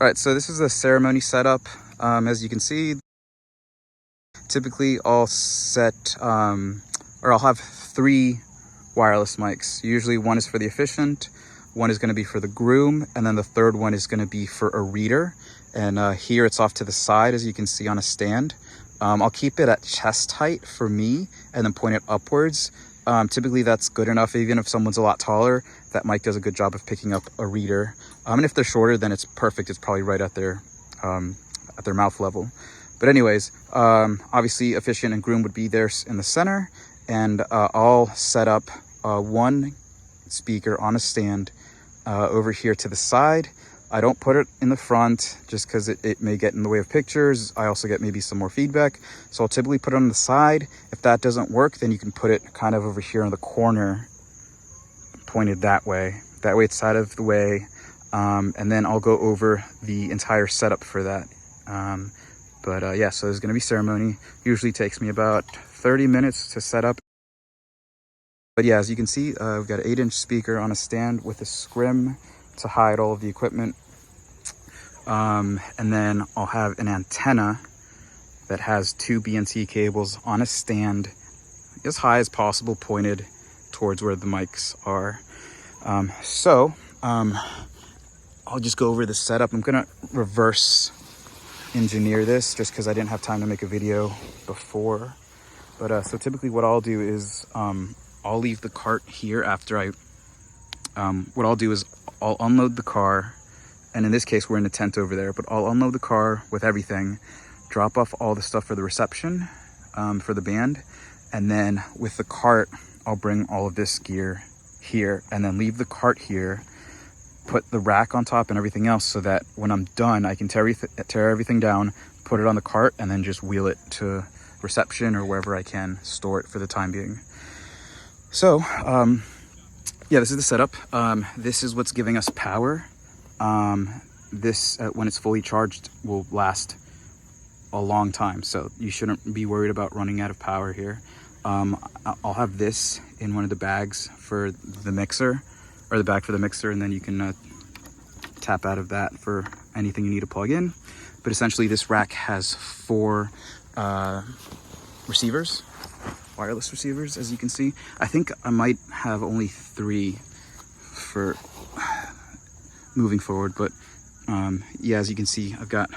All right, so this is a ceremony setup. As you can see, typically I'll set, or I'll have 3 wireless mics. Usually one is for the officiant, one is going to be for the groom, and then the third one is going to be for a reader. And here it's off to the side, as you can see, on a stand. I'll keep it at chest height for me and then point it upwards. Typically that's good enough. Even if someone's a lot taller, that mic does a good job of picking up a reader. And if they're shorter, then it's perfect. It's probably right at their mouth level. But anyways, obviously officiant and groom would be there in the center, and I'll set up one speaker on a stand over here to the side. I don't put it in the front just because it may get in the way of pictures. I also get maybe some more feedback. So I'll typically put it on the side. If that doesn't work, then you can put it kind of over here in the corner, pointed that way. That way it's out of the way. And then I'll go over the entire setup for that. Yeah, so there's going to be ceremony. Usually takes me about 30 minutes to set up. But yeah, as you can see, we've got an 8-inch speaker on a stand with a scrim to hide all of the equipment. And then I'll have an antenna that has 2 BNC cables on a stand as high as possible, pointed towards where the mics are. I'll just go over the setup. I'm gonna reverse engineer this just because I didn't have time to make a video before. But so typically what I'll do is I'll leave the cart here after what I'll do is I'll unload the car, and in this case we're in a tent over there, but I'll unload the car with everything, drop off all the stuff for the reception for the band, and then with the cart I'll bring all of this gear here and then leave the cart here, put the rack on top and everything else, so that when I'm done I can tear everything down, put it on the cart, and then just wheel it to reception or wherever I can store it for the time being. So yeah, this is the setup. This is what's giving us power. This when it's fully charged will last a long time, so you shouldn't be worried about running out of power here. I'll have this in one of the bags for the mixer, or the bag for the mixer, and then you can tap out of that for anything you need to plug in. But essentially this rack has 4 receivers, wireless receivers, as you can see. I think I might have only 3 for moving forward, but yeah, as you can see, I've got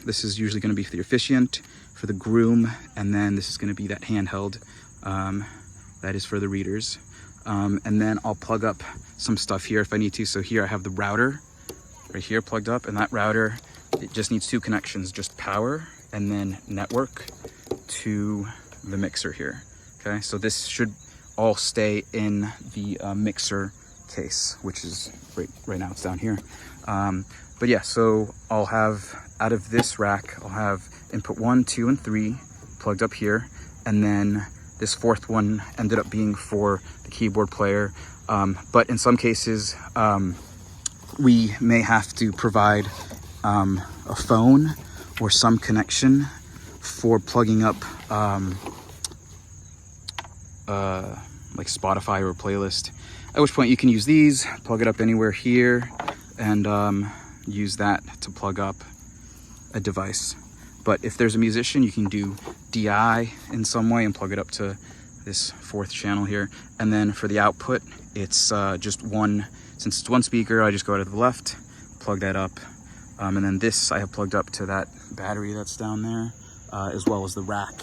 this is usually going to be for the officiant, for the groom, and then this is going to be that handheld that is for the readers. And then I'll plug up some stuff here if I need to. So here I have the router right here plugged up, and that router, it just needs 2 connections, just power and then network to the mixer here. Okay, so this should all stay in the mixer case, which is right now it's down here. But yeah, so I'll have, out of this rack, I'll have input 1, 2, and 3 plugged up here, and then this 4th one ended up being for the keyboard player. But in some cases, we may have to provide a phone or some connection for plugging up like Spotify or a playlist, at which point you can use these, plug it up anywhere here, and use that to plug up a device. But if there's a musician, you can do DI in some way and plug it up to this 4th channel here. And then for the output, it's just one, since it's 1 speaker, I just go to the left, plug that up. And then this I have plugged up to that battery that's down there, as well as the rack.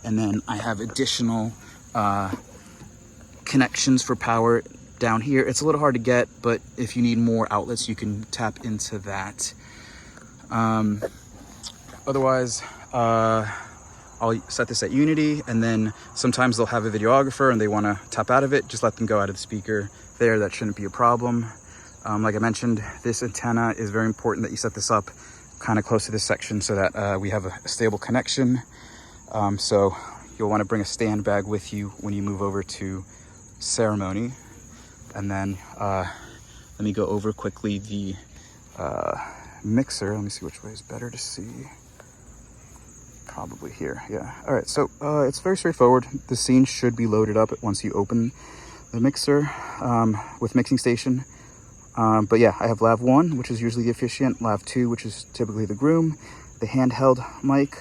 And then I have additional connections for power down here. It's a little hard to get, but if you need more outlets, you can tap into that. Otherwise, I'll set this at Unity, and then sometimes they'll have a videographer and they want to tap out of it. Just let them go out of the speaker there. That shouldn't be a problem. Like I mentioned, this antenna is very important that you set this up kind of close to this section so that we have a stable connection. So you'll want to bring a stand bag with you when you move over to ceremony. And then let me go over quickly the mixer. Let me see which way is better to see. Probably here, yeah. All right, so it's very straightforward. The scene should be loaded up once you open the mixer with Mixing Station. But yeah, I have Lav 1, which is usually the Efficient, Lav 2, which is typically the Groom, the handheld mic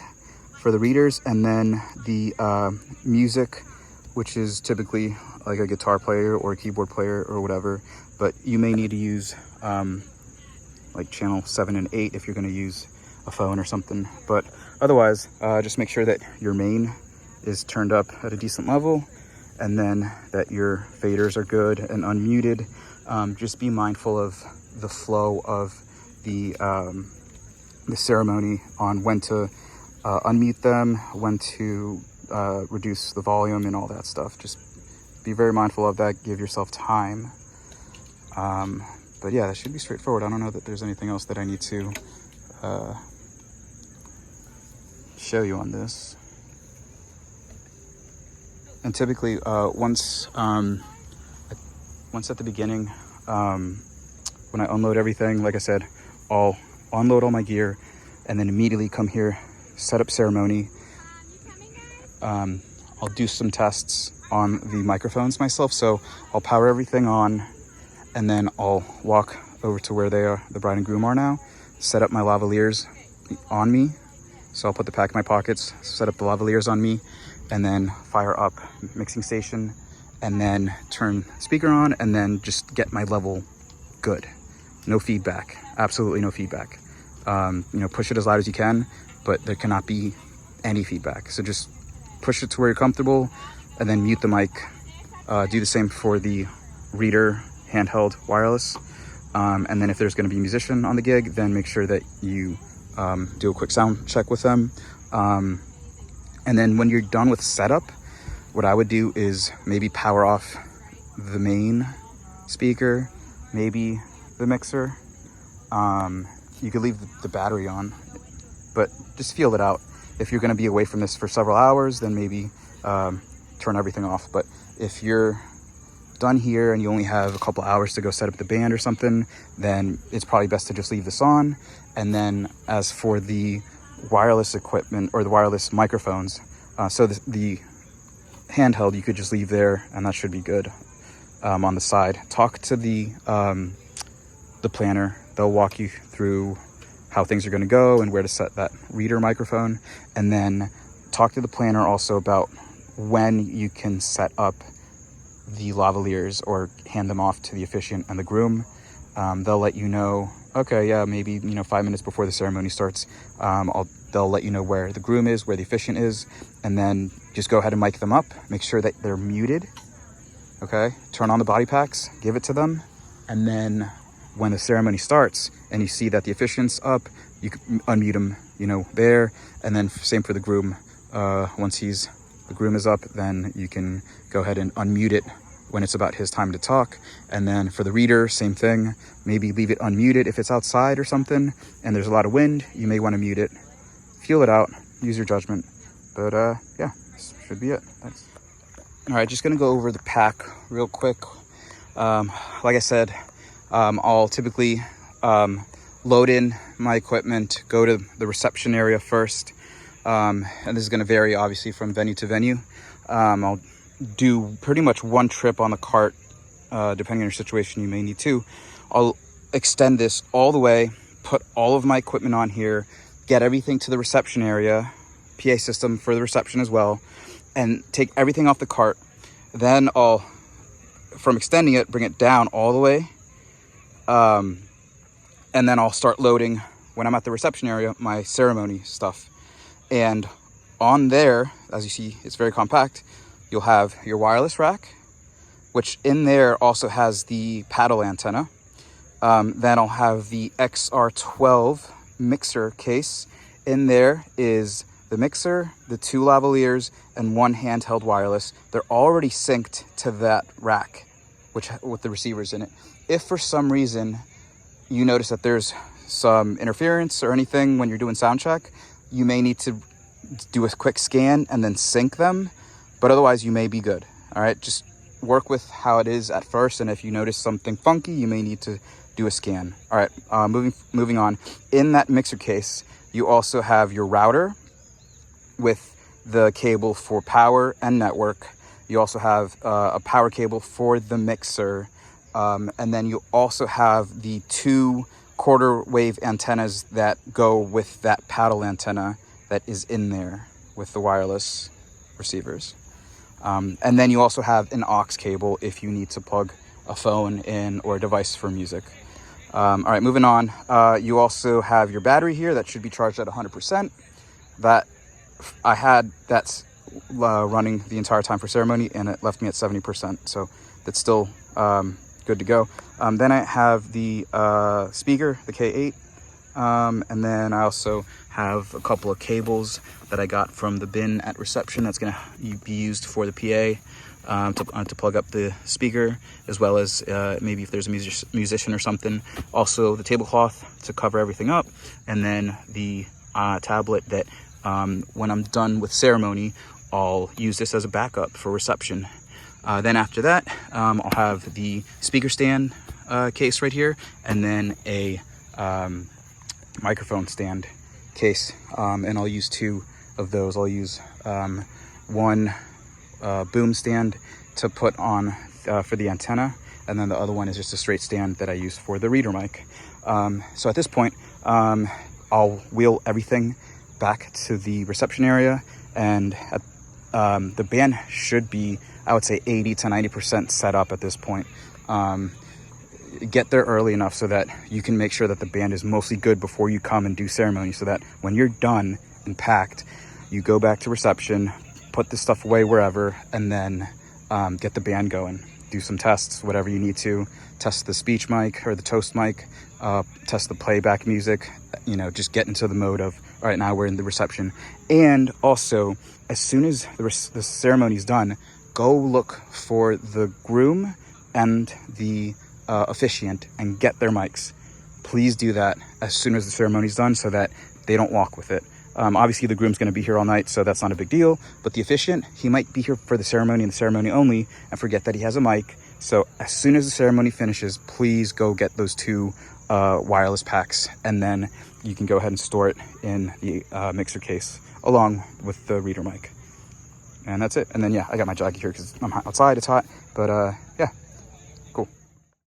for the readers, and then the music, which is typically like a guitar player or a keyboard player or whatever. But you may need to use like channel 7 and 8 if you're going to use a phone or something. But otherwise, just make sure that your main is turned up at a decent level, and then that your faders are good and unmuted. Just be mindful of the flow of the ceremony on when to unmute them, when to reduce the volume and all that stuff. Just be very mindful of that. Give yourself time. But yeah, that should be straightforward. I don't know that there's anything else that I need to show you on this. And typically, once at the beginning, when I unload everything, like I said, I'll unload all my gear and then immediately come here, set up ceremony. I'll do some tests on the microphones myself. So I'll power everything on, and then I'll walk over to where the bride and groom are now, set up my lavaliers on me. So I'll put the pack in my pockets, set up the lavaliers on me, and then fire up mixing station, and then turn speaker on, and then just get my level good. No feedback, absolutely no feedback. Push it as loud as you can, but there cannot be any feedback. So just push it to where you're comfortable, and then mute the mic. Do the same for the reader, handheld, wireless. And then if there's going to be a musician on the gig, then make sure that you do a quick sound check with them. And then when you're done with setup, what I would do is maybe power off the main speaker, maybe the mixer. You could leave the battery on, but just feel it out. If you're going to be away from this for several hours, then maybe turn everything off. But if you're done here and you only have a couple hours to go set up the band or something, then it's probably best to just leave this on. And then as for the wireless equipment or the wireless microphones, so the handheld you could just leave there, and that should be good. On the side, talk to the planner. They'll walk you through how things are going to go and where to set that reader microphone, and then talk to the planner also about when you can set up the lavaliers or hand them off to the Efficient and the groom. They'll let you know, okay, yeah, maybe 5 minutes before the ceremony starts, they'll let you know where the groom is, where the Efficient is, and then just go ahead and mic them up. Make sure that they're muted. Okay, turn on the body packs, give it to them, and then when the ceremony starts and you see that the Efficient's up, you can unmute him, there, and then same for the groom. Once the groom is up, then you can go ahead and unmute it when it's about his time to talk. And then for the reader, same thing. Maybe leave it unmuted if it's outside or something and there's a lot of wind. You may want to mute it. Feel it out. Use your judgment. But yeah, this should be it. Thanks. All right, just gonna go over the pack real quick. Like I said, I'll typically load in my equipment, go to the reception area first. And this is going to vary obviously from venue to venue. I'll do pretty much one trip on the cart, depending on your situation. You may need two. I'll extend this all the way, put all of my equipment on here, get everything to the reception area, PA system for the reception as well, and take everything off the cart. Then I'll, from extending it, bring it down all the way. And then I'll start loading, when I'm at the reception area, my ceremony stuff. And on there, as you see, it's very compact. You'll have your wireless rack, which in there also has the paddle antenna. Then I'll have the XR12 mixer case. In there is the mixer, the 2 lavaliers, and 1 handheld wireless. They're already synced to that rack, with the receivers in it. If for some reason you notice that there's some interference or anything when you're doing sound check, you may need to do a quick scan and then sync them, but otherwise you may be good. All right, just work with how it is at first, and if you notice something funky, you may need to do a scan. All right, moving on. In that mixer case, you also have your router with the cable for power and network. You also have a power cable for the mixer, And then you also have the 2 quarter wave antennas that go with that paddle antenna that is in there with the wireless receivers. And then you also have an aux cable if you need to plug a phone in or a device for music. All right, moving on. You also have your battery here that should be charged at 100%. That I had that's running the entire time for ceremony, and it left me at 70%. So that's still good to go. Then I have the speaker, the K8. And then I also have a couple of cables that I got from the bin at reception that's going to be used for the PA to plug up the speaker, as well as maybe if there's a musician or something. Also the tablecloth to cover everything up, and then the tablet that when I'm done with ceremony, I'll use this as a backup for reception. Then after that, I'll have the speaker stand case right here, and then a microphone stand case, and I'll use 2 of those. I'll use one boom stand to put on for the antenna, and then the other one is just a straight stand that I use for the reader mic. So at this point, I'll wheel everything back to the reception area, and the band should be, I would say, 80 to 90% set up at this point. Get there early enough so that you can make sure that the band is mostly good before you come and do ceremony, so that when you're done and packed, you go back to reception, put the stuff away wherever, and then get the band going. Do some tests, whatever you need to. Test the speech mic or the toast mic, test the playback music, just get into the mode of, all right, now we're in the reception. And also, as soon as the ceremony's done, go look for the groom and the officiant and get their mics. Please do that as soon as the ceremony's done so that they don't walk with it. Obviously the groom's going to be here all night, so that's not a big deal, but the officiant, he might be here for the ceremony and the ceremony only and forget that he has a mic. So as soon as the ceremony finishes, please go get those 2 wireless packs, and then you can go ahead and store it in the mixer case along with the reader mic. And that's it. And then I got my jacket here because I'm outside, it's hot, but yeah.